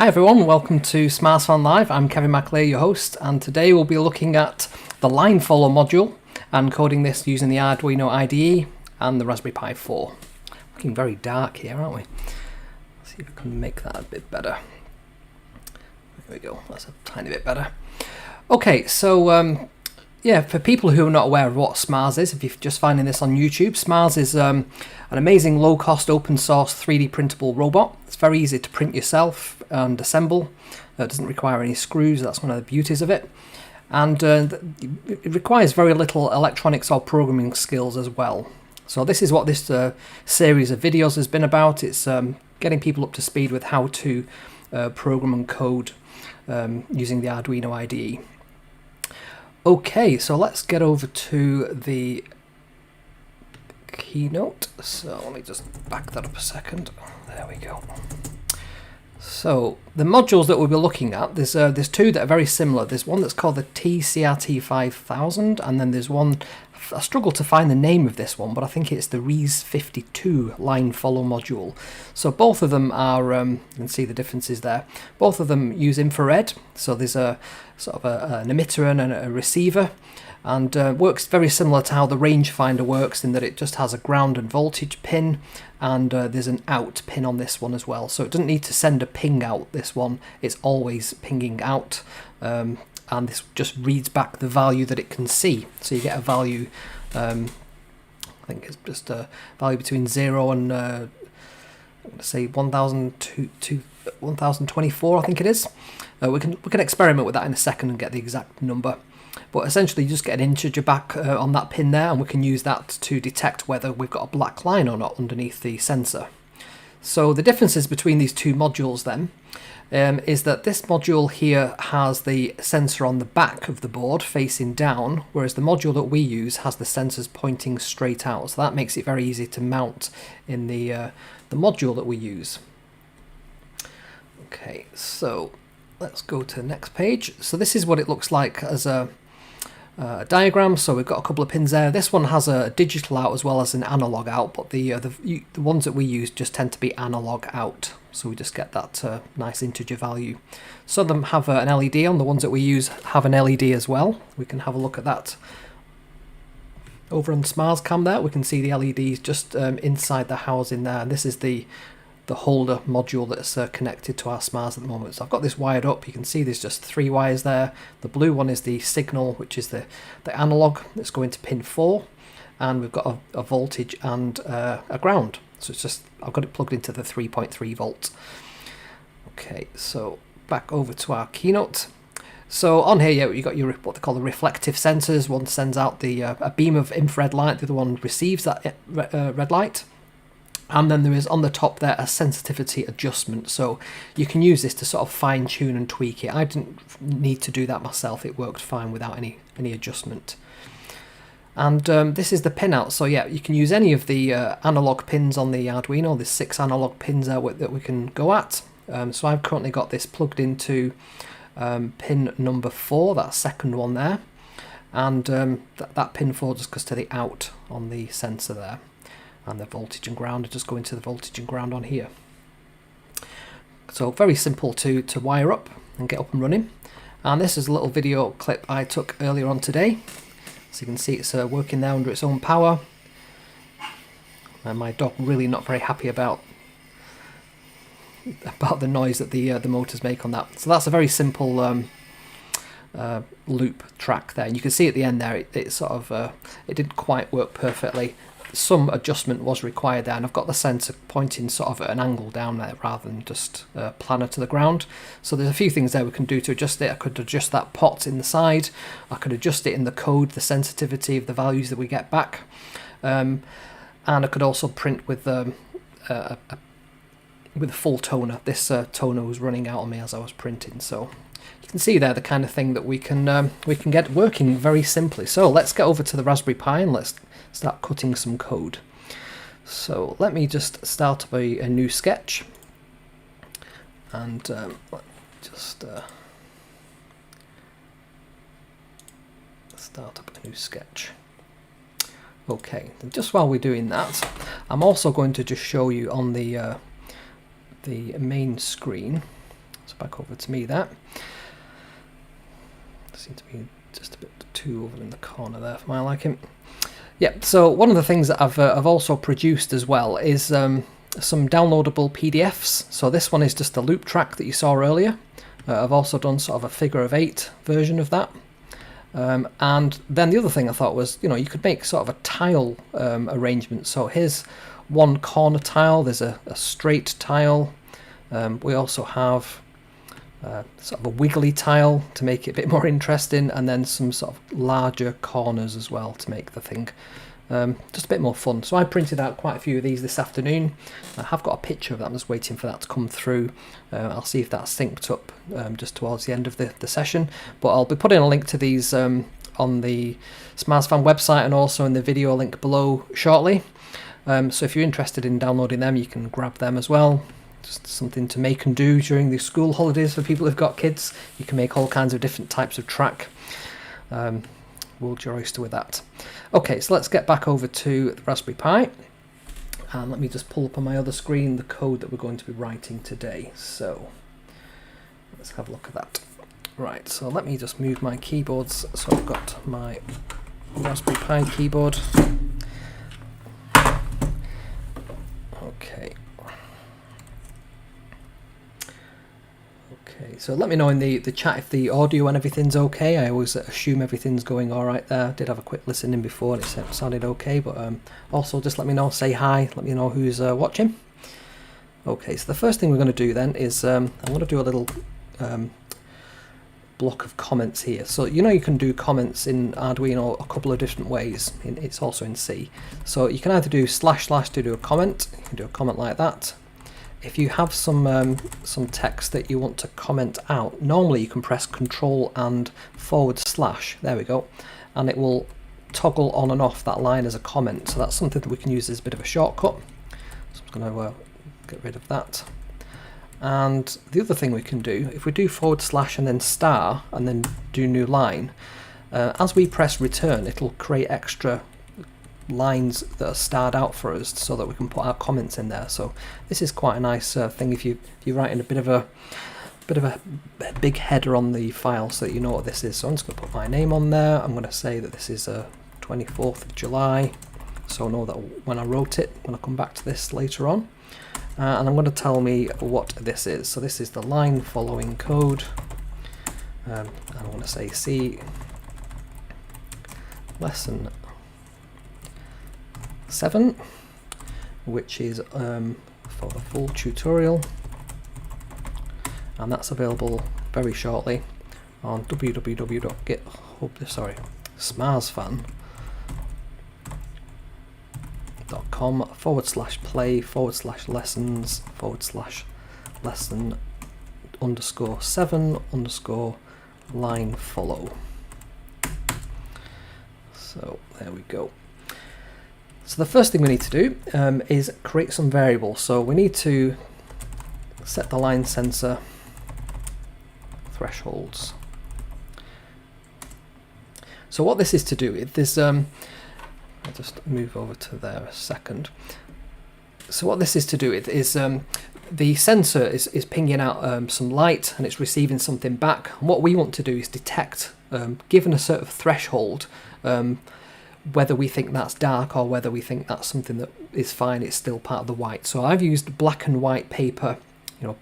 Hi everyone, welcome to SMARS TCRT5000 Live. I'm Kevin McAleer, your host, and today we'll be looking at the line follow module and coding this using the Arduino IDE and the Raspberry Pi 4. Looking very dark here, aren't we? Let's see if we can make that a bit better. There we go, that's a tiny bit better. Okay, so yeah, for people who are not aware of what SMARS is, if you're just finding this on YouTube, SMARS is an amazing low-cost open-source 3D printable robot. It's very easy to print yourself and assemble. It doesn't require any screws, that's one of the beauties of it. And it requires very little electronics or programming skills as well. So this is what this series of videos has been about. It's getting people up to speed with how to program and code using the Arduino IDE. Okay, so let's get over to the keynote. So let me just back that up a second. There we go. So the modules that we'll be looking at, there's two that are very similar. There's one that's called the TCRT5000, and then there's one, I struggle to find the name of this one, but I think it's the RES52 line follow module. So both of them are, you can see the differences there. Both of them use infrared, so there's a sort of an emitter and a receiver, and works very similar to how the rangefinder works in that it just has a ground and voltage pin, and there's an out pin on this one as well. So it doesn't need to send a ping out, this one, it's always pinging out. And this just reads back the value that it can see. So you get a value, I think it's just a value between 0 and I'm going to say 1024, I think it is. We can experiment with that in a second and get the exact number. But essentially you just get an integer back on that pin there, and we can use that to detect whether we've got a black line or not underneath the sensor. So the differences between these two modules then is that this module here has the sensor on the back of the board facing down, whereas the module that we use has the sensors pointing straight out. So that makes it very easy to mount in the module that we use. Okay, so let's go to the next page. So this is what it looks like as a diagram. So we've got a couple of pins there. This one has a digital out as well as an analog out, but the ones that we use just tend to be analog out. So we just get that nice integer value. Some of them have an LED on. The ones that we use have an LED as well. We can have a look at that. Over on the SMARS cam there, we can see the LEDs just inside the housing there. And this is the holder module that's connected to our SMARS at the moment. So I've got this wired up. You can see there's just 3 wires there. The blue one is the signal, which is the analog that's going to pin 4, and we've got a voltage and a ground. So it's just, I've got it plugged into the 3.3 volts. Okay, so back over to our keynote. So on here, yeah, you've got your what they call the reflective sensors. One sends out a beam of infrared light, the other one receives that red light. And then there is on the top there a sensitivity adjustment, so you can use this to sort of fine tune and tweak it. I didn't need to do that myself, it worked fine without any adjustment. And this is the pin out, so yeah, you can use any of the analog pins on the Arduino. There's 6 analog pins there that we can go at. So I've currently got this plugged into pin number 4, that second one there, and that pin 4 just goes to the out on the sensor there. And the voltage and ground are just going to the voltage and ground on here. So very simple to wire up and get up and running. And this is a little video clip I took earlier on today. So you can see it's working there under its own power. And my dog really not very happy about the noise that the motors make on that. So that's a very simple loop track there. And you can see at the end there it sort of it didn't quite work perfectly. Some adjustment was required there, and I've got the sensor pointing sort of at an angle down there rather than just planar to the ground. So there's a few things there we can do to adjust it. I could adjust that pot in the side, I could adjust it in the code, the sensitivity of the values that we get back, and I could also print with a full toner. This toner was running out on me as I was printing, so you can see there the kind of thing that we can get working very simply. So let's get over to the Raspberry Pi and let's start cutting some code. So let me just start up a new sketch, and just start up a new sketch. Okay, and just while we're doing that, I'm also going to just show you on the main screen. So back over to me there. Seems to be just a bit too over in the corner there for my liking. Yeah, so one of the things that I've also produced as well is some downloadable PDFs. So this one is just a loop track that you saw earlier. I've also done sort of a figure of 8 version of that. And then the other thing I thought was, you know, you could make sort of a tile arrangement. So here's one corner tile, there's a straight tile. We also have sort of a wiggly tile to make it a bit more interesting, and then some sort of larger corners as well to make the thing just a bit more fun. So I printed out quite a few of these this afternoon. I have got a picture of that, I'm just waiting for that to come through. I'll see if that's synced up just towards the end of the session, but I'll be putting a link to these on the SMARS fan website and also in the video link below shortly. So if you're interested in downloading them, you can grab them as well. Just something to make and do during the school holidays for people who've got kids. You can make all kinds of different types of track. World your oyster with that. Okay, so let's get back over to the Raspberry Pi. And let me just pull up on my other screen the code that we're going to be writing today. So let's have a look at that. Right, so let me just move my keyboards. So I've got my Raspberry Pi keyboard. Okay. Okay, so let me know in the chat if the audio and everything's okay. I always assume everything's going all right there. I did have a quick listen in before and it sounded okay, but also just let me know, say hi, let me know who's watching. Okay, so the first thing we're going to do then is I'm going to do a little block of comments here. So you know you can do comments in Arduino a couple of different ways. It's also in C. So you can either do / to do a comment. You can do a comment like that. If you have some text that you want to comment out, normally you can press Control and /. There we go, and it will toggle on and off that line as a comment. So that's something that we can use as a bit of a shortcut. So I'm going to get rid of that. And the other thing we can do, if we do / and then star and then do new line, as we press return, it'll create extra lines that are starred out for us so that we can put our comments in there. So this is quite a nice thing if you're writing a bit of a big header on the file so that you know what this is. So I'm just going to put my name on there. I'm going to say that this is 24th of July, so I know that when I wrote it, when I come back to this later on. And I'm going to tell me what this is. So this is the line following code. I want to say C lesson 7, which is for the full tutorial, and that's available very shortly on www.smarsfan.com/play/lesson_7_line_follow. So there we go. So the first thing we need to do is create some variables. So we need to set the line sensor thresholds. So what this is to do, I'll just move over to there a second. So what this is to do is the sensor is pinging out some light and it's receiving something back. And what we want to do is detect, given a sort of threshold, whether we think that's dark or whether we think that's something that is fine, it's still part of the white. So I've used black and white paper,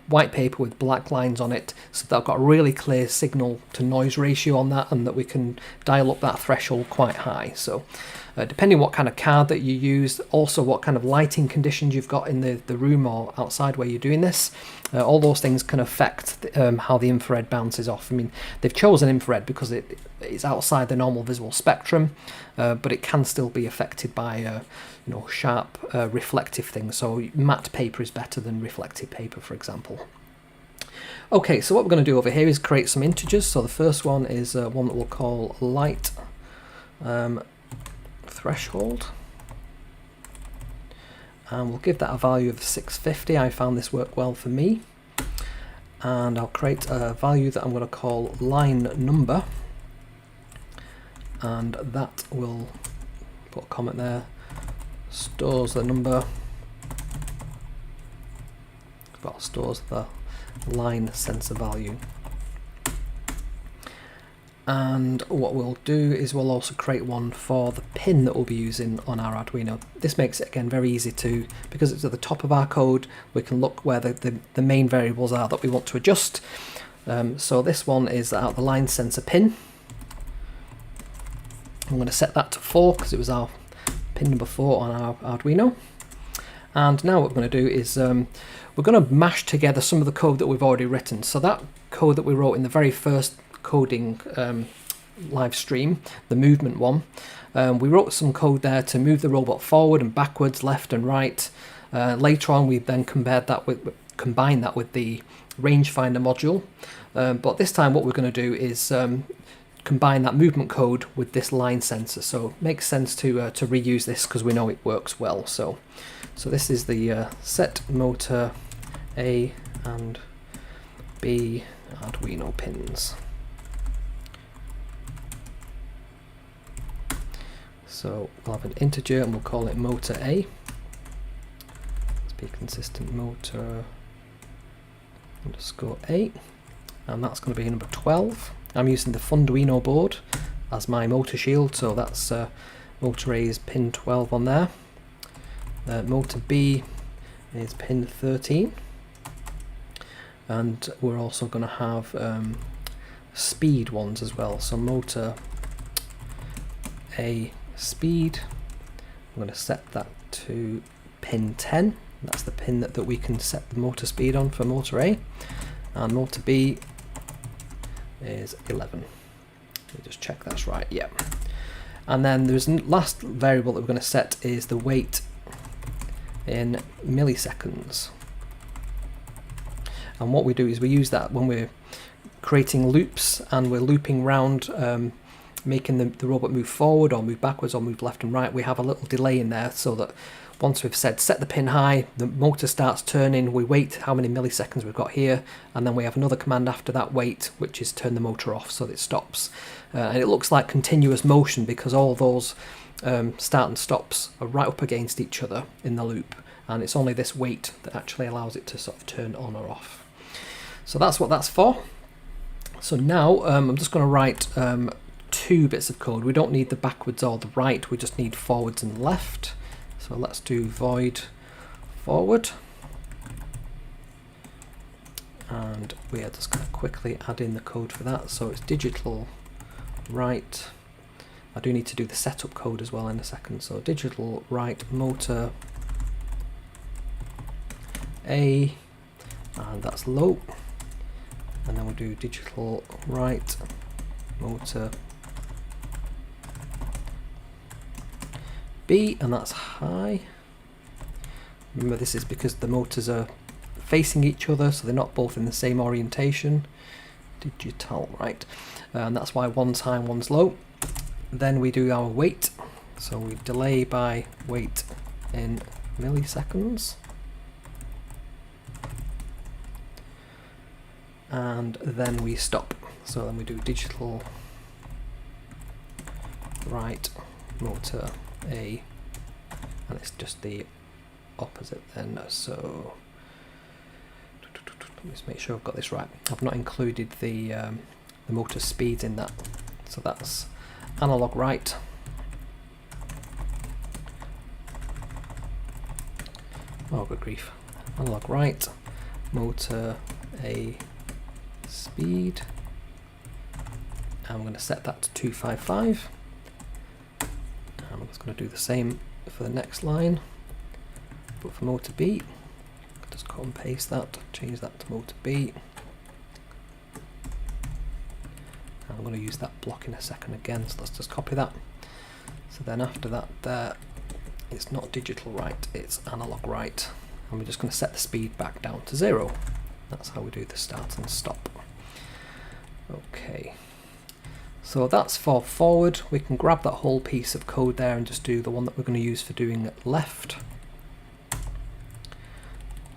white paper with black lines on it, so that I've got a really clear signal to noise ratio on that, and that we can dial up that threshold quite high. So depending what kind of card that you use, also what kind of lighting conditions you've got in the room or outside where you're doing this, all those things can affect how the infrared bounces off. I mean, they've chosen infrared because it's outside the normal visual spectrum, but it can still be affected by sharp reflective things. So matte paper is better than reflective paper, for example. Okay, so what we're going to do over here is create some integers. So the first one is one that we'll call light threshold, and we'll give that a value of 650. I found this worked well for me, and I'll create a value that I'm going to call line number, and that will put a comment there, stores the number, well, stores the line sensor value. And what we'll do is we'll also create one for the pin that we'll be using on our Arduino. This makes it again very easy to, because it's at the top of our code, we can look where the main variables are that we want to adjust. So this one is at the line sensor pin. I'm going to set that to 4 because it was our pin number 4 on our Arduino. And now what we're going to do is we're going to mash together some of the code that we've already written. So that code that we wrote in the very first coding live stream, the movement one, we wrote some code there to move the robot forward and backwards, left and right. Later on we then combined that with the rangefinder module, but this time what we're going to do is combine that movement code with this line sensor. So it makes sense to reuse this because we know it works well. So this is the set motor A and B Arduino pins. So we'll have an integer and we'll call it motor A. Let's be consistent, motor underscore A, and that's going to be number 12. I'm using the Funduino board as my motor shield, so that's motor A is pin 12 on there. Motor B is pin 13, and we're also going to have speed ones as well. So motor A speed, I'm going to set that to pin 10. That's the pin that we can set the motor speed on for motor A, and motor B is 11. Let me just check that's right. Yeah. And then there's last variable that we're going to set is the wait in milliseconds. And what we do is we use that when we're creating loops and we're looping round, making the robot move forward or move backwards or move left and right. We have a little delay in there so that once we've said set the pin high, the motor starts turning, we wait how many milliseconds we've got here, and then we have another command after that wait, which is turn the motor off so that it stops. And it looks like continuous motion because all those start and stops are right up against each other in the loop, and it's only this wait that actually allows it to sort of turn on or off. So that's what that's for. So now I'm just going to write 2 bits of code. We don't need the backwards or the right, we just need forwards and left. So let's do void forward, and we are just going to quickly add in the code for that. So it's digital right. I do need to do the setup code as well in a second. So digital right motor A, and that's low, and then we'll do digital right motor B, and that's high. Remember, this is because the motors are facing each other, so they're not both in the same orientation. Digital right, and that's why one's high and one's low. Then we do our wait, so we delay by wait in milliseconds, and then we stop. So then we do digital right motor A, and it's just the opposite then. So let me just make sure I've got this right. I've not included the motor speeds in that. So that's analog right, oh good grief, analog right motor A speed, and I'm going to set that to 255. I'm just going to do the same for the next line, but for motor B, just cut and paste that, change that to motor B. And I'm going to use that block in a second again, so let's just copy that. So then after that there, it's not digital right, it's analog right, and we're just going to set the speed back down to 0. That's how we do the start and stop. Okay. So that's for forward. We can grab that whole piece of code there and just do the one that we're going to use for doing left.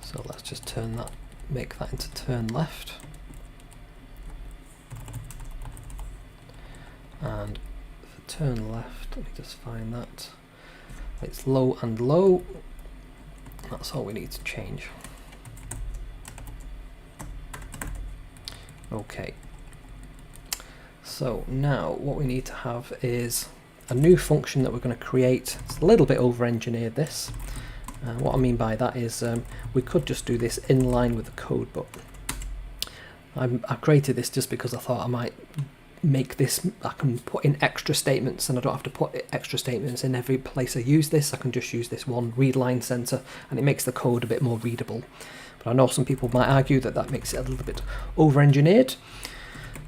So let's just turn that, make that into turn left. And for turn left, let me just find that. It's low and low. That's all we need to change. Okay. So now what we need to have is a new function that we're going to create. It's a little bit over-engineered, this. What I mean by that is we could just do this in line with the code, but I created this just because I thought I might make this, I can put in extra statements and I don't have to put extra statements in every place I use this. I can just use this one read line sensor and it makes the code a bit more readable. But I know some people might argue that that makes it a little bit over-engineered.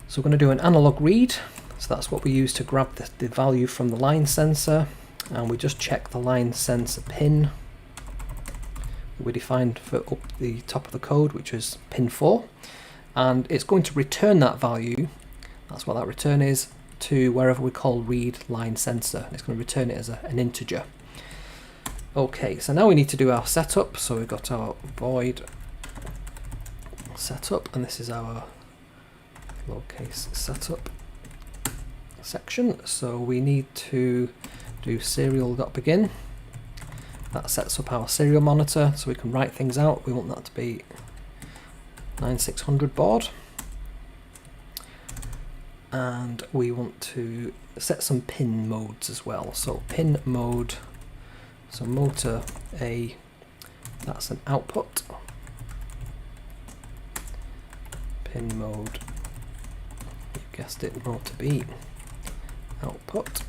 So we're going to do an analog read. So that's what we use to grab the value from the line sensor, and we just check the line sensor pin we defined for up the top of the code, which is pin 4, and it's going to return that value, that's what that return is, to wherever we call read line sensor. It's going to return it as an integer. Okay, so now we need to do our setup. So we've got our void setup, and this is our lowercase setup section. So we need to do serial.begin. That sets up our serial monitor so we can write things out. We want that to be 9600 baud. And we want to set some pin modes as well. So pin mode, so motor A, that's an output. Pin mode, you guessed it, motor B, output.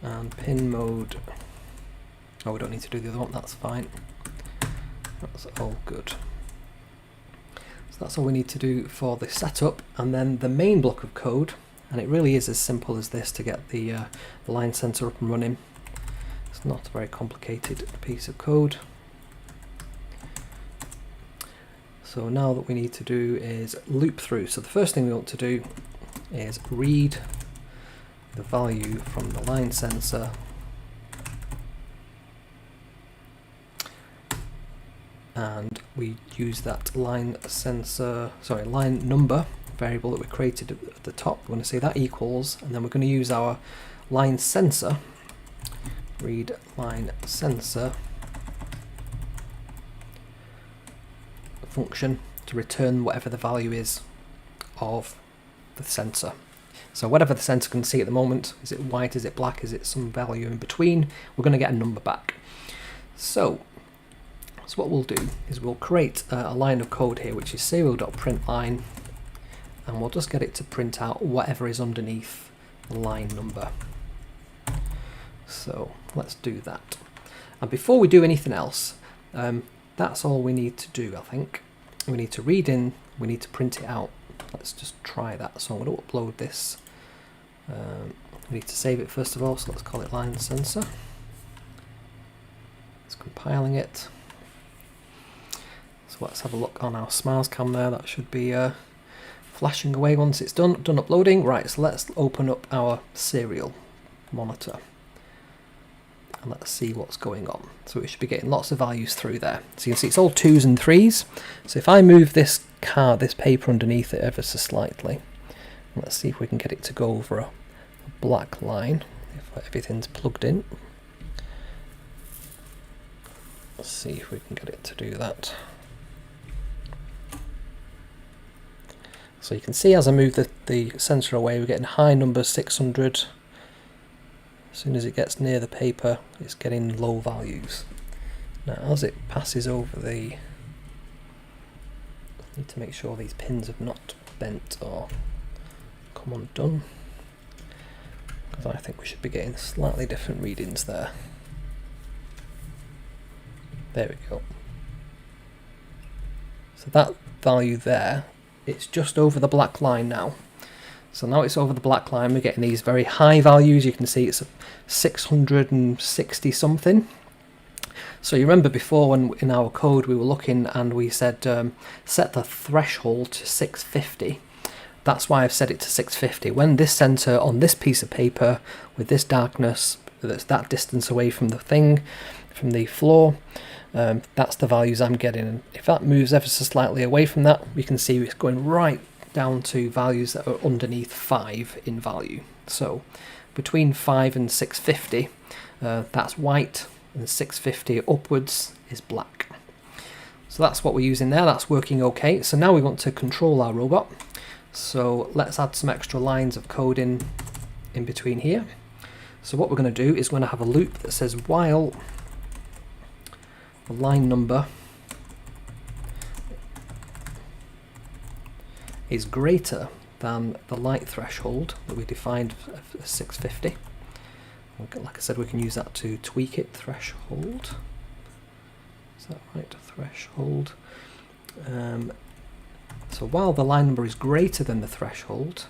And pin mode, oh, we don't need to do the other one, that's fine. That's all good. So that's all we need to do for the setup, and then the main block of code, and it really is as simple as this to get the line sensor up and running. It's not a very complicated piece of code. So now what we need to do is loop through. So the first thing we want to do is read the value from the line sensor and we use that line number variable that we created at the top. We're going to say that equals, and then we're going to use our line sensor, read line sensor function to return whatever the value is of the sensor. So whatever the sensor can see at the moment, is it white, is it black, is it some value in between, we're going to get a number back. So what we'll do is we'll create a line of code here which is serial.printline, and we'll just get it to print out whatever is underneath the line number. So let's do that. And before we do anything else, that's all we need to do, I think. We need to read in, we need to print it out. Let's just try that. So I'm going to upload this. We need to save it first of all, so let's call it line sensor. It's compiling it. So let's have a look on our SMARS cam there. That should be flashing away once it's done uploading. Right, so let's open up our serial monitor and let's see what's going on. So we should be getting lots of values through there. So you can see it's all 2s and 3s. So if I move this paper underneath it ever so slightly, let's see if we can get it to go over a black line if everything's plugged in. Let's see if we can get it to do that. So you can see as I move the sensor away, we're getting high numbers, 600. As soon as it gets near the paper, it's getting low values. Now as it passes over the, I need to make sure these pins have not bent or come undone, because I think we should be getting slightly different readings there. There we go. So that value there, it's just over the black line now. So now it's over the black line, we're getting these very high values. You can see it's 660 something. So you remember before when in our code we were looking and we said set the threshold to 650. That's why I've set it to 650. When this sensor on this piece of paper with this darkness, that's that distance away from the thing, from the floor, that's the values I'm getting. And if that moves ever so slightly away from that, we can see it's going right down to values that are underneath 5 in value. So between 5 and 650, that's white, and 650 upwards is black. So that's what we're using there, that's working okay. So now we want to control our robot. So let's add some extra lines of code in between here. So what we're going to do is we're going to have a loop that says while the line number is greater than the light threshold that we defined as 650. Like I said, we can use that to tweak it. Threshold. Is that right? Threshold. So while the line number is greater than the threshold,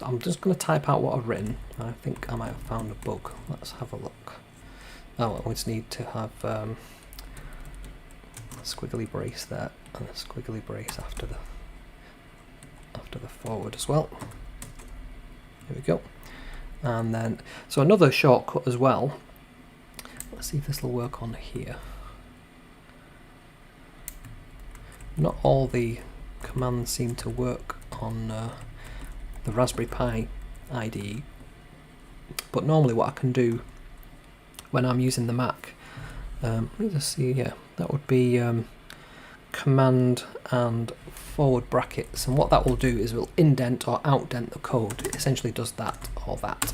I'm just going to type out what I've written. I think I might have found a bug. Let's have a look. Oh, we just need to have a squiggly brace there and a squiggly brace after the forward as well. There we go. And then, so another shortcut as well. Let's see if this will work on here. Not all the commands seem to work on the Raspberry Pi IDE, but normally what I can do when I'm using the Mac, let me just see, yeah, that would be command and forward brackets, and what that will do is it will indent or outdent the code. It essentially does that or that.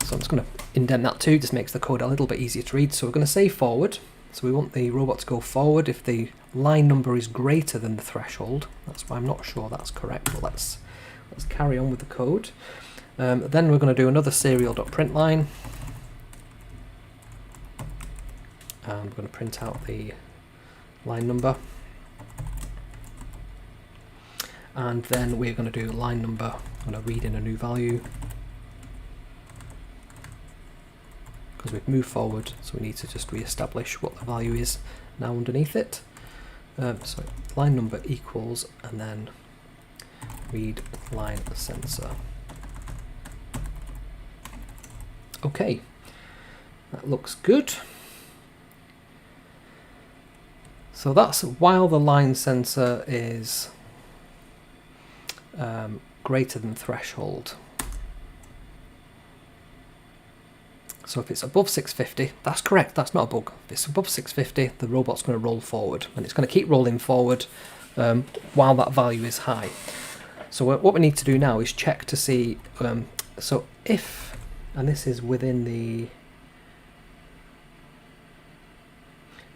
So I'm just going to indent that too, just makes the code a little bit easier to read. So we're going to say forward, so we want the robot to go forward if the line number is greater than the threshold. That's why I'm not sure that's correct, but let's carry on with the code. Then we're going to do another serial.printline, and we're going to print out the line number, and then we're going to do line number. I'm going to read in a new value because we've moved forward, so we need to just re-establish what the value is now underneath it. So line number equals, and then read line sensor. Okay, that looks good. So that's while the line sensor is greater than threshold. So if it's above 650, that's correct, that's not a bug. If it's above 650, the robot's going to roll forward, and it's going to keep rolling forward while that value is high. So what we need to do now is check to see, so if, and this is within the,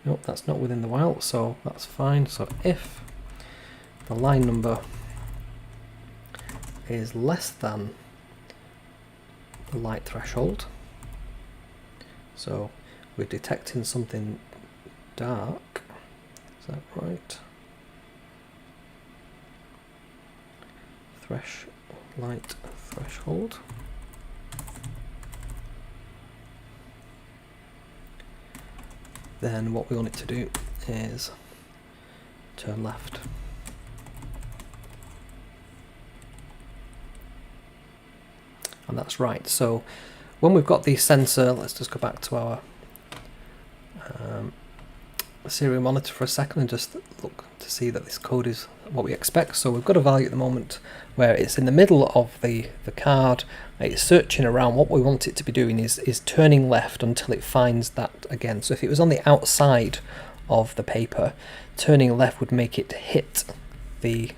nope, that's not within the while, so that's fine. So if the line number is less than the light threshold, so we're detecting something dark, is that right? Light threshold. Then what we want it to do is turn left. And that's right. So when we've got the sensor, let's just go back to our serial monitor for a second and just look to see that this code is what we expect. So we've got a value at the moment where it's in the middle of the card. It's searching around. What we want it to be doing is turning left until it finds that again. So if it was on the outside of the paper, turning left would make it hit the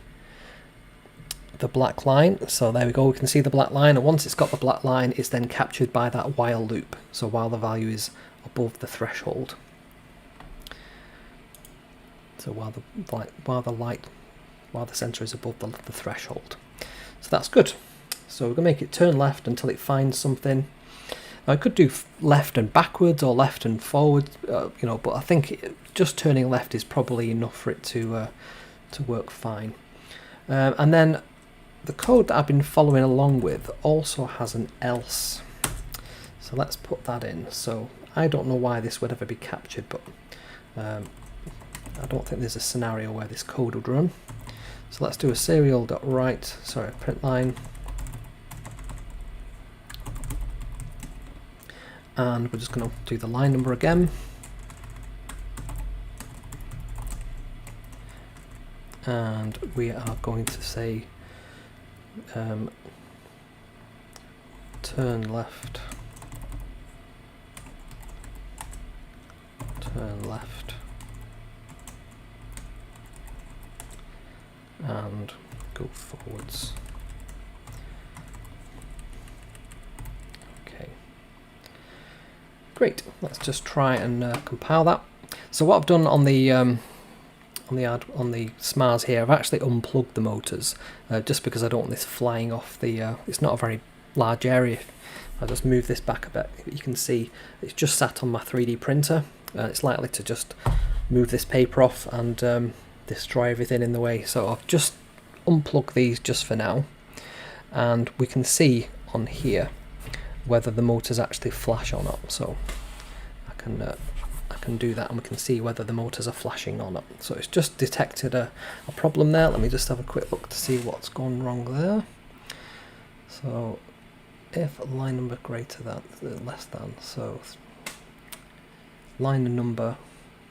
black line. So there we go, we can see the black line, and once it's got the black line, it's then captured by that while loop. So while the value is above the threshold. So while the sensor is above the threshold. So that's good. So we're going to make it turn left until it finds something. Now I could do left and backwards or left and forward, you know, but I think just turning left is probably enough for it to work fine. And then the code that I've been following along with also has an else. So let's put that in. So I don't know why this would ever be captured, but I don't think there's a scenario where this code would run. So let's do a printline, and we're just going to do the line number again, and we are going to say turn left, turn left, and go forwards. Okay, great. Let's just try and compile that. So what I've done on the SMARS here, I've actually unplugged the motors just because I don't want this flying off the. It's not a very large area. I'll just move this back a bit. You can see it's just sat on my 3D printer. It's likely to just move this paper off and destroy everything in the way. So I've just unplugged these just for now, and we can see on here whether the motors actually flash or not. So I can do that, and we can see whether the motors are flashing or not. So it's just detected a problem there. Let me just have a quick look to see what's gone wrong there. So if line number greater than, less than, so line number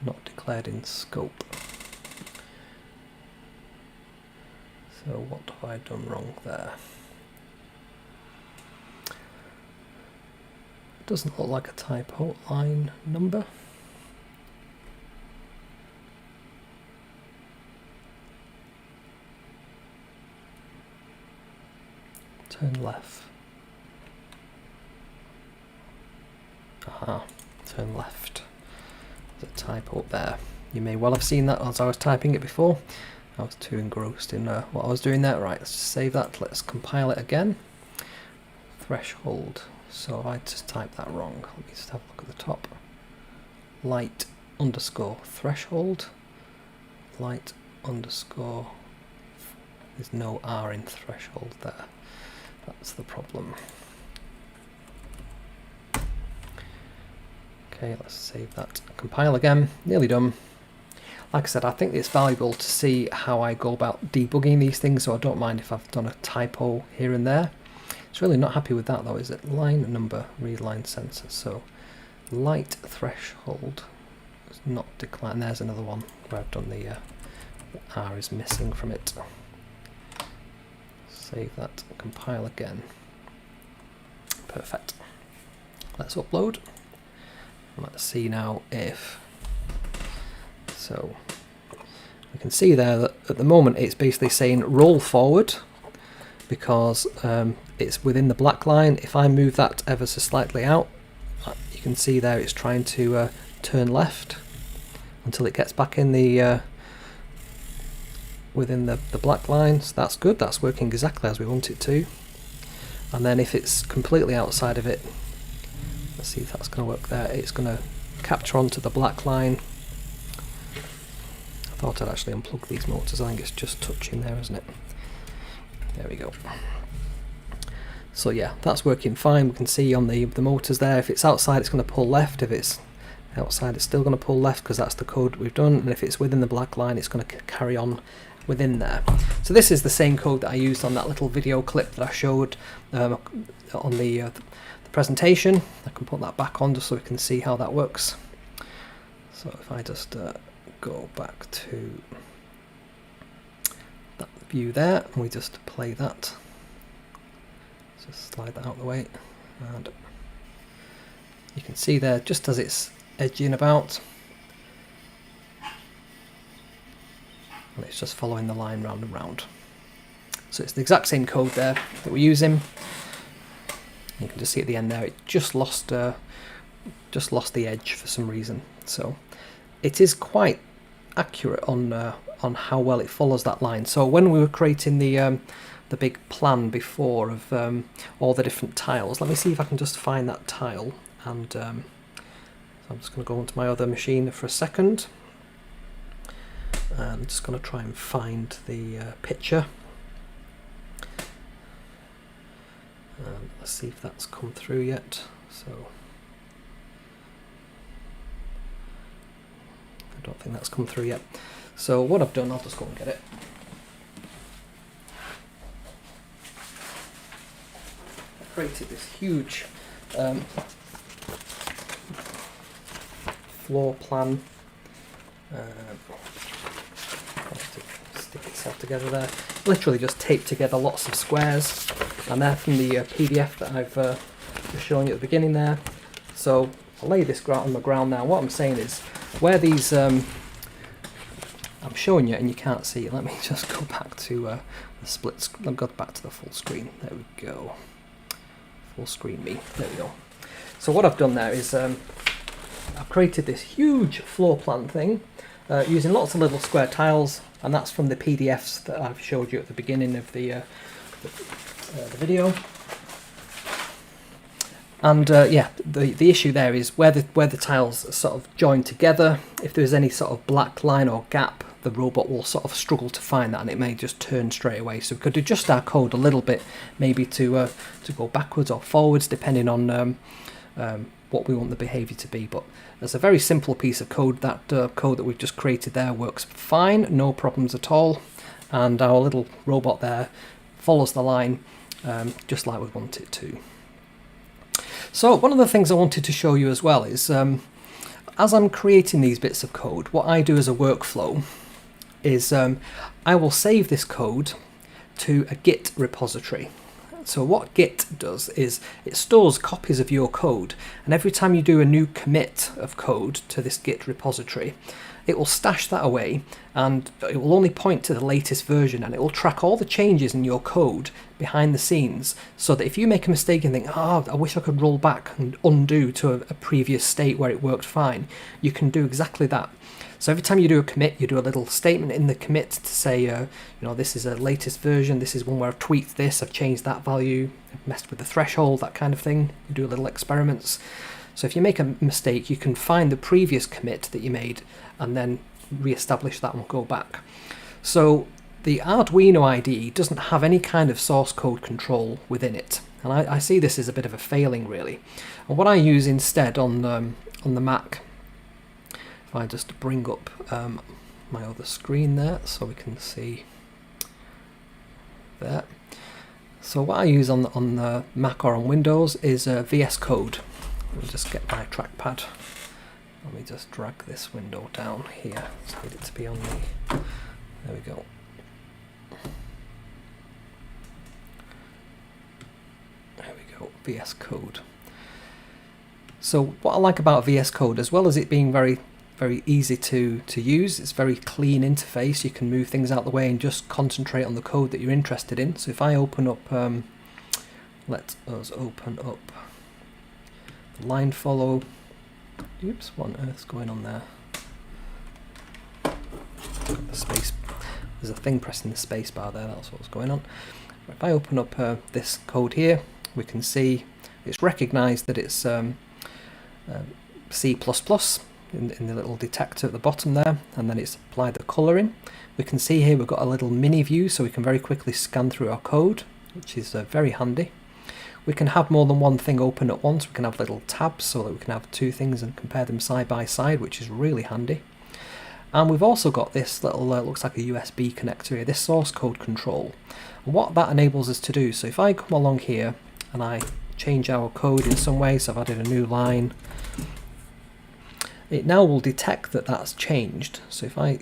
not declared in scope. So what have I done wrong there? It doesn't look like a typo. Line number. Turn left. Aha, turn left. There's a typo up there. You may well have seen that as I was typing it before. I was too engrossed in what I was doing there. Right, let's save that. Let's compile it again. Threshold. So I just typed that wrong. Let me just have a look at the top. Light underscore threshold. Light underscore. There's no R in threshold there. That's the problem. Okay, let's save that. Compile again. Nearly done. Like I said, I think it's valuable to see how I go about debugging these things, so I don't mind if I've done a typo here and there. It's really not happy with that though, is it? Line number, read line sensor. So light threshold is not declined. There's another one where I've done the R is missing from it. Save that, compile again. Perfect. Let's upload. Let's see now if. So we can see there that at the moment it's basically saying roll forward because it's within the black line. If I move that ever so slightly out, you can see there it's trying to turn left until it gets back in the within the black line. So that's good, that's working exactly as we want it to. And then if it's completely outside of it, let's see if that's going to work there, it's going to capture onto the black line. I thought I'd actually unplug these motors. I think it's just touching there, isn't it? There we go. So yeah, that's working fine. We can see on the motors there, if it's outside it's going to pull left, if it's outside it's still going to pull left because that's the code we've done, and if it's within the black line it's going to carry on within there. So this is the same code that I used on that little video clip that I showed on the presentation. I can put that back on just so we can see how that works. So if I just go back to that view there and we just play that, just slide that out of the way, and you can see there just as it's edging about, and it's just following the line round and round. So it's the exact same code there that we're using. You can just see at the end there it just lost the edge for some reason. So it is quite accurate on how well it follows that line. So when we were creating the big plan before of all the different tiles, let me see if I can just find that tile, and so I'm just going to go onto my other machine for a second. I'm just going to try and find the picture. Let's see if that's come through yet. So I don't think that's come through yet. So what I've done, I'll just go and get it. I created this huge floor plan. Stick itself together there. Literally just taped together lots of squares, and they're from the PDF that I've just showing you at the beginning there. So I'll lay this on the ground now. What I'm saying is, where these, I'm showing you and you can't see it. Let me just go back to the split screen. I've got back to the full screen. There we go. Full screen me. There we go. So what I've done there is I've created this huge floor plan thing using lots of little square tiles, and that's from the PDFs that I've showed you at the beginning of the video. And yeah, the issue there is where the tiles sort of join together. If there's any sort of black line or gap, the robot will sort of struggle to find that, and it may just turn straight away. So we could adjust our code a little bit, maybe to go backwards or forwards, depending on what we want the behaviour to be. But it's a very simple piece of code. That code that we've just created there works fine, no problems at all, and our little robot there follows the line just like we want it to. So one of the things I wanted to show you as well is as I'm creating these bits of code, what I do as a workflow is I will save this code to a Git repository. So what Git does is it stores copies of your code, and every time you do a new commit of code to this Git repository, it will stash that away, and it will only point to the latest version, and it will track all the changes in your code behind the scenes, so that if you make a mistake and think, oh, I wish I could roll back and undo to a previous state where it worked fine, you can do exactly that. So every time you do a commit, you do a little statement in the commit to say, you know, this is a latest version, this is one where I've tweaked this, I've changed that value, I've messed with the threshold, that kind of thing. You do little experiments. So if you make a mistake, you can find the previous commit that you made and then re-establish that and go back. So the Arduino IDE doesn't have any kind of source code control within it. And I see this as a bit of a failing, really. And what I use instead on the Mac, if I just bring up my other screen there so we can see there. So what I use on the Mac or on Windows is VS Code. Let me just get my trackpad. Let me just drag this window down here. Just need it to be on the... There we go. There we go, VS Code. So what I like about VS Code, as well as it being very easy to use, it's a very clean interface. You can move things out of the way and just concentrate on the code that you're interested in. So if I open up, let us open up the line follow. Oops, what on earth's going on there? Got the space. There's a thing pressing the space bar there, that's what's going on. If I open up this code here, we can see it's recognised that it's C++. In the little detector at the bottom there, and then it's applied the colouring. We can see here we've got a little mini view, so we can very quickly scan through our code, which is very handy. We can have more than one thing open at once. We can have little tabs so that we can have two things and compare them side by side, which is really handy. And we've also got this little looks like a USB connector here, this source code control. And what that enables us to do, so if I come along here and I change our code in some way, so I've added a new line, it now will detect that that's changed. So if I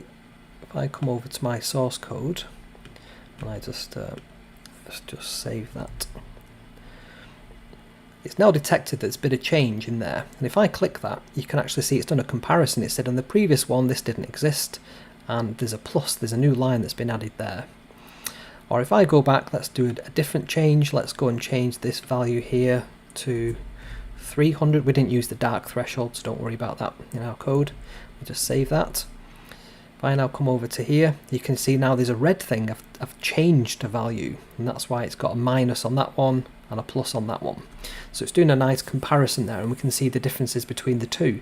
come over to my source code and I just save that, it's now detected that there's a bit of change in there. And if I click that, you can actually see it's done a comparison. It said on the previous one this didn't exist, and there's a plus, there's a new line that's been added there. Or if I go back, let's do a different change. Let's go and change this value here to 300. We didn't use the dark threshold, so don't worry about that in our code. We just save that. If I now come over to here, you can see now there's a red thing. I've changed a value, and that's why it's got a minus on that one and a plus on that one. So it's doing a nice comparison there, and we can see the differences between the two.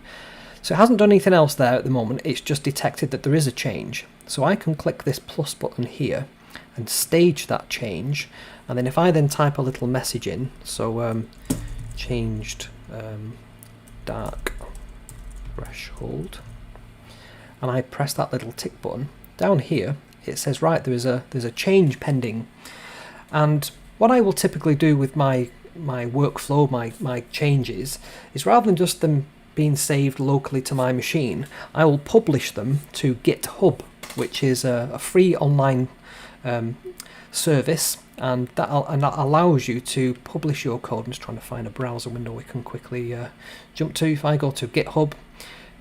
So it hasn't done anything else there at the moment, it's just detected that there is a change. So I can click this plus button here and stage that change, and then if I then type a little message in, so changed dark threshold, and I press that little tick button down here, it says right, there's a change pending. And what I will typically do with my workflow, my changes, is rather than just them being saved locally to my machine, I will publish them to GitHub, which is a free online service, and that allows you to publish your code. I'm just trying to find a browser window we can quickly jump to. If I go to GitHub,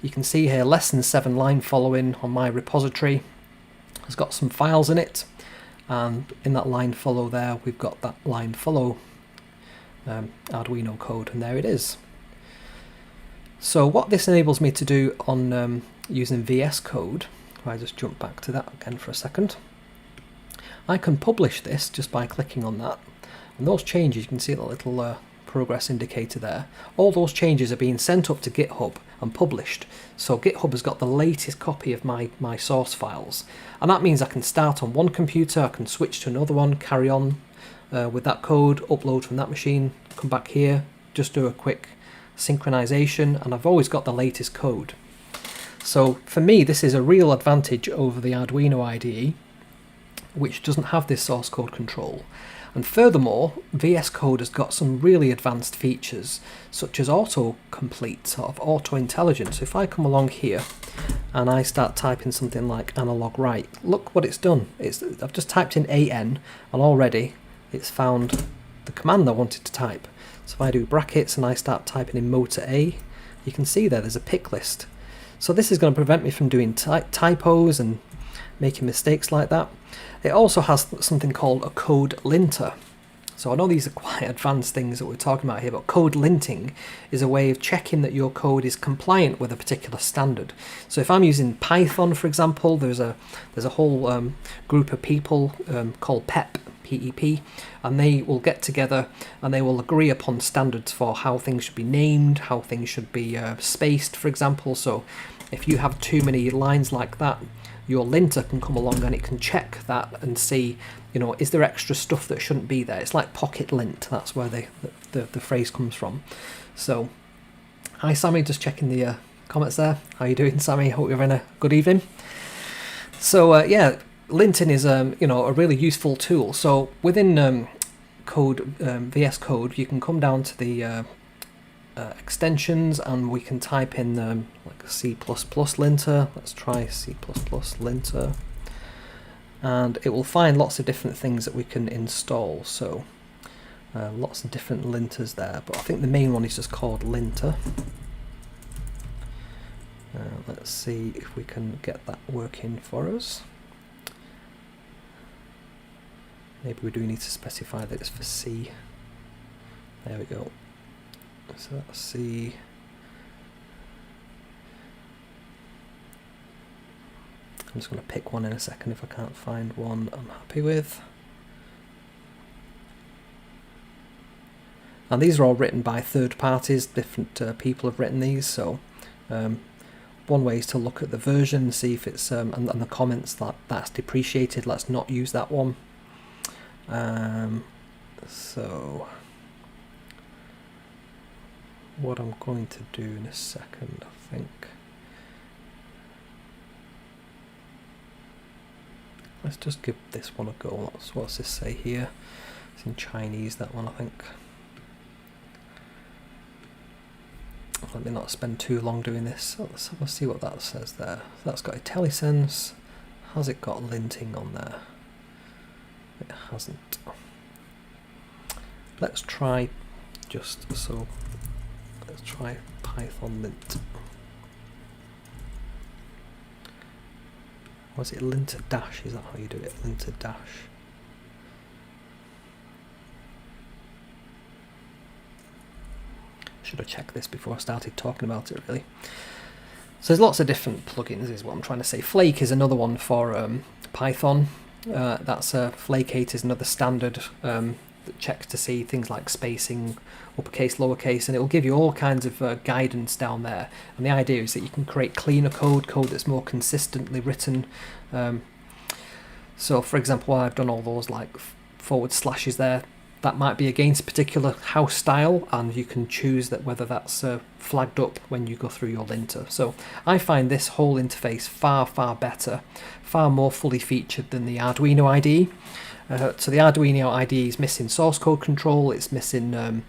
you can see here lesson 7 line following on my repository has got some files in it, and in that line follow there we've got that line follow Arduino code, and there it is. So what this enables me to do on using VS Code, if I just jump back to that again for a second, I can publish this just by clicking on that, and those changes, you can see the little progress indicator there, all those changes are being sent up to GitHub and published. So GitHub has got the latest copy of my source files, and that means I can start on one computer, I can switch to another one, carry on with that code, upload from that machine, come back here, just do a quick synchronization, and I've always got the latest code. So for me this is a real advantage over the Arduino IDE, which doesn't have this source code control. And furthermore, VS Code has got some really advanced features such as autocomplete, sort of auto intelligence. If I come along here and I start typing something like analog write, look what it's done. I've just typed in AN and already it's found the command I wanted to type. So if I do brackets and I start typing in motor A, you can see there's a pick list. So this is going to prevent me from doing typos and making mistakes like that. It also has something called a code linter. So I know these are quite advanced things that we're talking about here, but code linting is a way of checking that your code is compliant with a particular standard. So if I'm using Python, for example, there's a whole group of people called PEP, and they will get together and they will agree upon standards for how things should be named, how things should be spaced, for example. So if you have too many lines like that, your linter can come along and it can check that and see, you know, is there extra stuff that shouldn't be there. It's like pocket lint, that's where the phrase comes from. So, hi Sammy, just checking the comments there. How you doing, Sammy? Hope you're having a good evening. So yeah, linting is you know, a really useful tool. So within VS Code, you can come down to the extensions and we can type in like C++ linter. Let's try C++ linter, and it will find lots of different things that we can install. So lots of different linters there, but I think the main one is just called linter. Let's see if we can get that working for us. Maybe we do need to specify that it's for C. There we go. So let's see. I'm just going to pick one in a second if I can't find one I'm happy with. And these are all written by third parties, different people have written these, so one way is to look at the version, see if it's, and the comments that's depreciated, let's not use that one. So what I'm going to do in a second, I think. Let's just give this one a go. What's this say here? It's in Chinese, that one, I think. Let me not spend too long doing this. Let's see what that says there. That's got IntelliSense. Has it got linting on there? It hasn't. Let's try let's try Python lint. Was it linter dash? Is that how you do it? Linter dash. Should have checked this before I started talking about it, really. So there's lots of different plugins is what I'm trying to say. Flake is another one for Python. That's Flake8 is another standard that checks to see things like spacing, uppercase, lowercase, and it will give you all kinds of guidance down there. And the idea is that you can create cleaner code that's more consistently written. So for example, while I've done all those like forward slashes there, that might be against a particular house style, and you can choose that whether that's flagged up when you go through your linter. So I find this whole interface far better, far more fully featured than the Arduino IDE. So the Arduino IDE is missing source code control, it's missing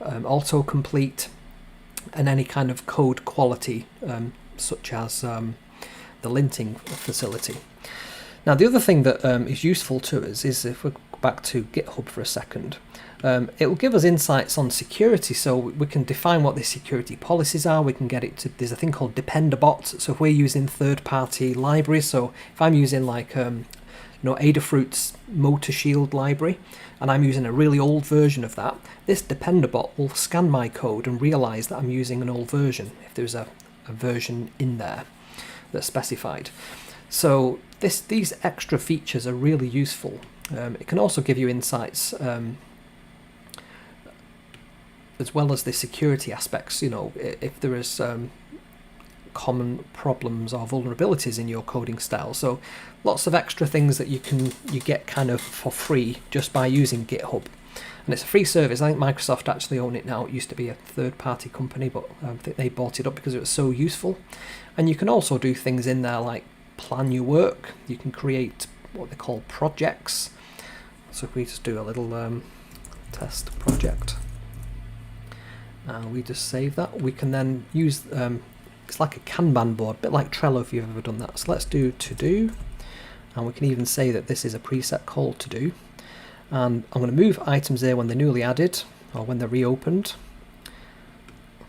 autocomplete, and any kind of code quality such as the linting facility. Now the other thing that is useful to us is if we go back to GitHub for a second, it will give us insights on security, so we can define what the security policies are. We can get it to, there's a thing called Dependabot, so if we're using third-party libraries, so if I'm using like Adafruit's Motor Shield library, and I'm using a really old version of that, this Dependabot will scan my code and realise that I'm using an old version, if there's a version in there that's specified. So these extra features are really useful. It can also give you insights as well as the security aspects, if there is common problems or vulnerabilities in your coding style. So lots of extra things that you get kind of for free just by using GitHub. And it's a free service. I think Microsoft actually own it now. It used to be a third-party company, but I think they bought it up because it was so useful. And you can also do things in there like plan your work. You can create what they call projects. So if we just do a little test project, and we just save that, we can then use, it's like a Kanban board, a bit like Trello if you've ever done that. So let's do to do, and we can even say that this is a preset called to do. And I'm going to move items there when they're newly added or when they're reopened.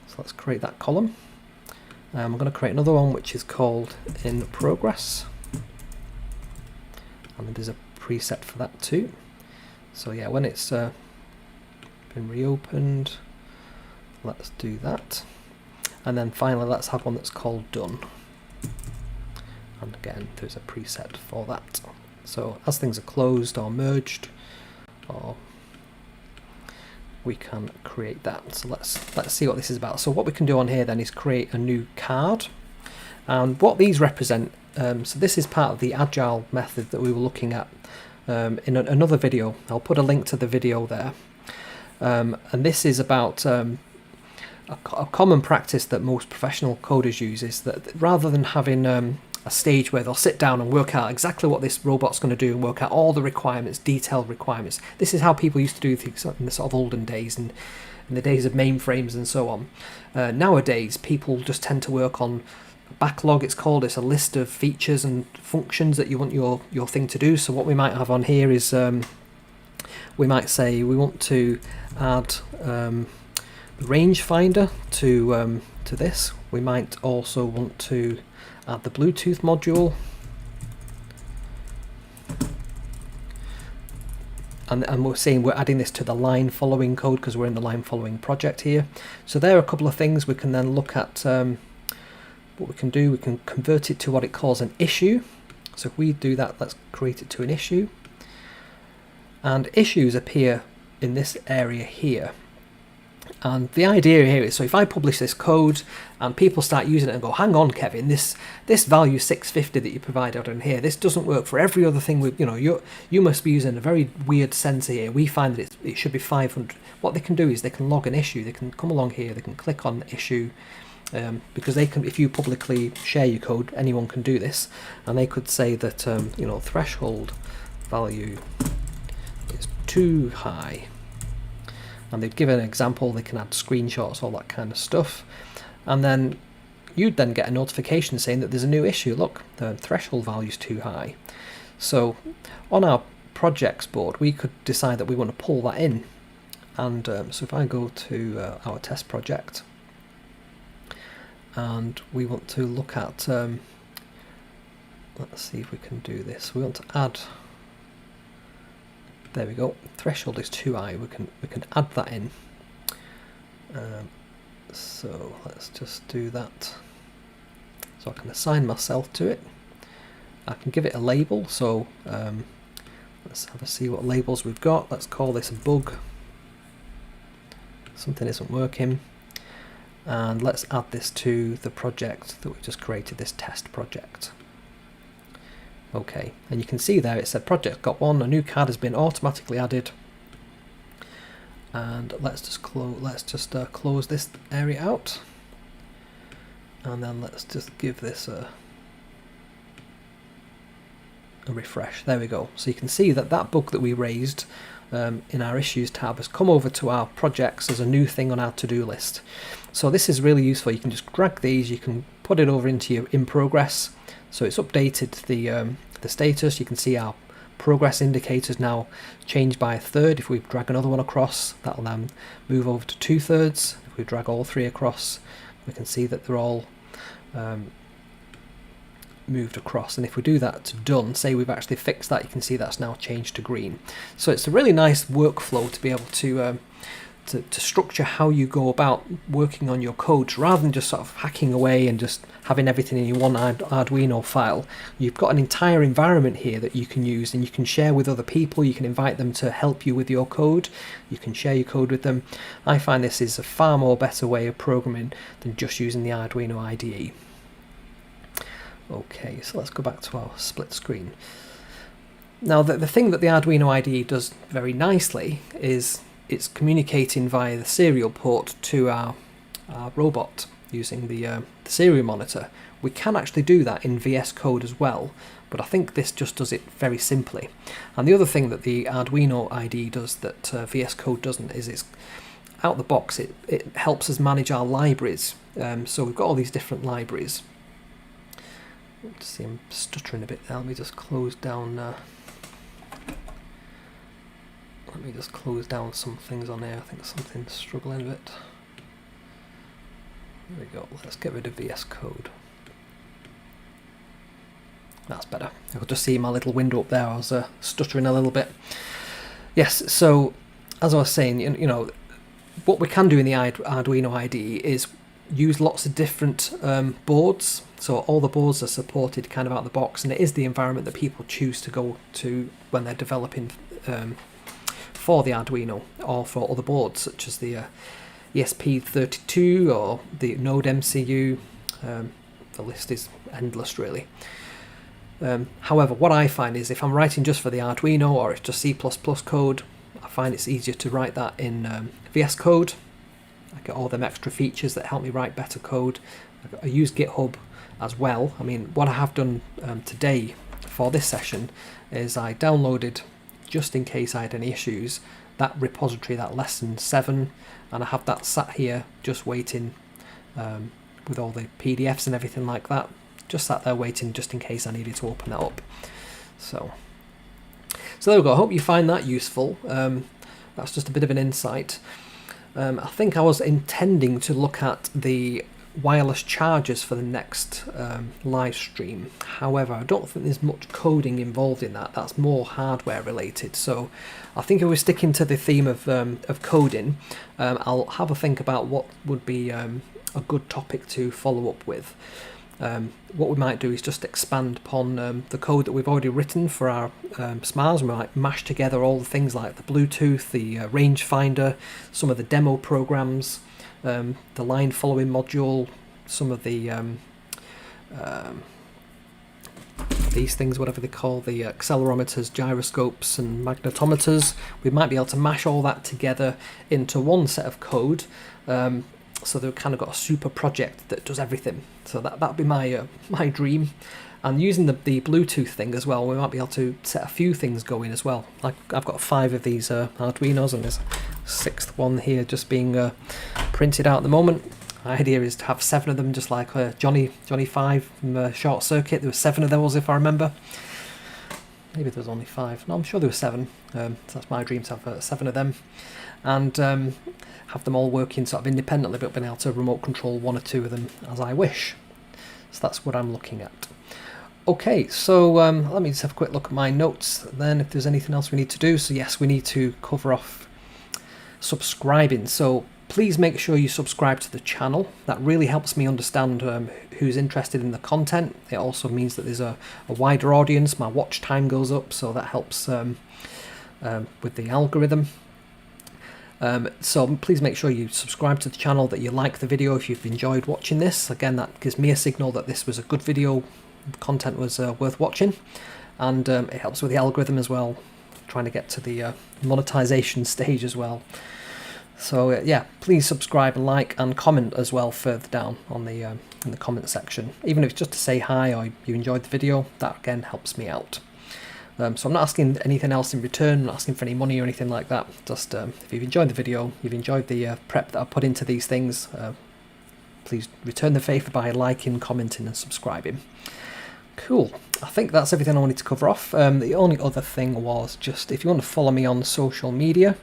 So let's create that column. I'm going to create another one which is called in progress, and there's a preset for that too. So yeah, when it's been reopened, let's do that. And then finally let's have one that's called done. And again, there's a preset for that. So as things are closed or merged, or we can create that. So let's see what this is about. So what we can do on here then is create a new card. And what these represent, so this is part of the agile method that we were looking at in another video. I'll put a link to the video there. And this is about a common practice that most professional coders use, is that rather than having a stage where they'll sit down and work out exactly what this robot's going to do and work out all the requirements, detailed requirements. This is how people used to do things in the sort of olden days and in the days of mainframes and so on. Nowadays, people just tend to work on a backlog, it's called. It's a list of features and functions that you want your thing to do. So what we might have on here is, we might say we want to add the rangefinder to this. We might also want to add the Bluetooth module, and we're saying we're adding this to the line following code because we're in the line following project here. So there are a couple of things we can then look at. What we can do, we can convert it to what it calls an issue. So if we do that, let's create it to an issue, and issues appear in this area here. And the idea here is, so if I publish this code and people start using it and go, hang on Kevin, this value 650 that you provided on here, this doesn't work for every other thing. You must be using a very weird sensor here. We find that it should be 500. What they can do is they can log an issue. They can come along here, they can click on issue, because they can, if you publicly share your code, anyone can do this, and they could say that threshold value is too high. And they'd give an example, they can add screenshots, all that kind of stuff. And then you'd then get a notification saying that there's a new issue. Look, the threshold value is too high. So on our projects board, we could decide that we want to pull that in. And so if I go to our test project, and we want to look at, let's see if we can do this. We want to add, there we go, threshold is too high, we can add that in. So let's just do that. So I can assign myself to it. I can give it a label, so let's have a see what labels we've got. Let's call this a bug. Something isn't working. And let's add this to the project that we just created, this test project. Okay, and you can see there it said project got one, a new card has been automatically added. And let's just close this area out, and then let's just give this a refresh. There we go. So you can see that bug that we raised in our issues tab has come over to our projects as a new thing on our to-do list. So this is really useful. You can just drag these, you can put it over into your in progress. So it's updated the the status. You can see our progress indicators now changed by a third. If we drag another one across, that'll then move over to 2/3. If we drag all three across, we can see that they're all moved across. And if we do that to done, say we've actually fixed that, you can see that's now changed to green. So it's a really nice workflow to be able to structure how you go about working on your codes, rather than just sort of hacking away and just having everything in your one Arduino file. You've got an entire environment here that you can use, and you can share with other people. You can invite them to help you with your code. You can share your code with them. I find this is a far more better way of programming than just using the Arduino IDE. Okay, so let's go back to our split screen. Now the thing that the Arduino IDE does very nicely is it's communicating via the serial port to our robot using the serial monitor. We can actually do that in VS Code as well, but I think this just does it very simply. And the other thing that the Arduino IDE does that VS Code doesn't is it's out the box. It helps us manage our libraries. So we've got all these different libraries. Let's see, I'm stuttering a bit there. Let me just close down. Let me just close down some things on here. I think something's struggling a bit. There we go. Let's get rid of VS Code. That's better. I could just see my little window up there. I was stuttering a little bit. Yes. So as I was saying, you know, what we can do in the Arduino IDE is use lots of different boards. So all the boards are supported kind of out of the box, and it is the environment that people choose to go to when they're developing for the Arduino or for other boards such as the ESP32 or the Node MCU. The list is endless really. However, what I find is if I'm writing just for the Arduino or it's just C++ code, I find it's easier to write that in VS Code. I get all them extra features that help me write better code. I use GitHub as well. I mean, what I have done today for this session is I downloaded, just in case I had any issues, that repository, that lesson 7, and I have that sat here just waiting with all the PDFs and everything like that. Just sat there waiting just in case I needed to open that up. So there we go. I hope you find that useful. That's just a bit of an insight. I think I was intending to look at the wireless chargers for the next live stream. However, I don't think there's much coding involved in that. That's more hardware related. So I think if we're sticking to the theme of coding, I'll have a think about what would be a good topic to follow up with. What we might do is just expand upon the code that we've already written for our SMARS. We might mash together all the things like the Bluetooth, the rangefinder, some of the demo programs, the line following module, some of the these things, whatever they call, the accelerometers, gyroscopes and magnetometers. We might be able to mash all that together into one set of code. So they've kind of got a super project that does everything. So that'd be my dream. And using the Bluetooth thing as well, we might be able to set a few things going as well. Like I've got 5 of these Arduinos, and there's a 6th one here just being printed out at the moment. My idea is to have 7 of them, just like Johnny 5 from Short Circuit. There were 7 of those, if I remember. Maybe there was only 5. No, I'm sure there were 7. So that's my dream, to have 7 of them. And have them all working sort of independently, but being able to remote control 1 or 2 of them as I wish. So that's what I'm looking at. Okay, so let me just have a quick look at my notes then, if there's anything else we need to do. So yes, we need to cover off subscribing. So please make sure you subscribe to the channel. That really helps me understand who's interested in the content. It also means that there's a wider audience. My watch time goes up, so that helps with the algorithm. So please make sure you subscribe to the channel, that you like the video if you've enjoyed watching this. Again, that gives me a signal that this was a good video, the content was worth watching, and it helps with the algorithm as well, trying to get to the monetization stage as well. So yeah, please subscribe, like and comment as well further down on the in the comment section. Even if it's just to say hi or you enjoyed the video, that again helps me out. So I'm not asking anything else in return, I'm not asking for any money or anything like that. Just if you've enjoyed the video, you've enjoyed the prep that I put into these things, please return the favour by liking, commenting and subscribing. Cool. I think that's everything I wanted to cover off. The only other thing was just if you want to follow me on social media,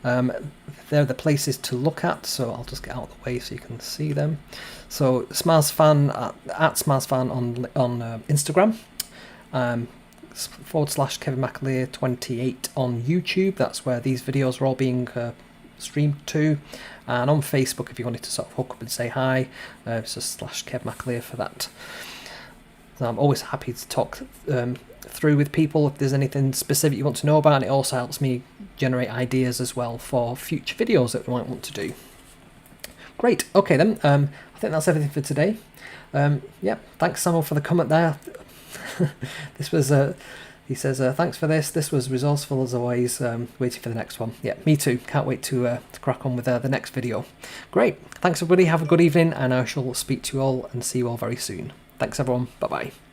they're the places to look at, so I'll just get out of the way so you can see them. So SMARSFan at SMARSFan on Instagram, / Kevin McAleer 28 on YouTube. That's where these videos are all being streamed to, and on Facebook if you wanted to sort of hook up and say hi, it's just /Kev McAleer for that. So I'm always happy to talk through with people if there's anything specific you want to know about, and it also helps me generate ideas as well for future videos that we might want to do. Great, okay then, I think that's everything for today. Yeah, thanks Samuel for the comment there. This was, he says, thanks for this was resourceful as always, waiting for the next one. Yeah, me too, can't wait to crack on with the next video. Great, thanks everybody, have a good evening, and I shall speak to you all and see you all very soon. Thanks everyone, bye bye.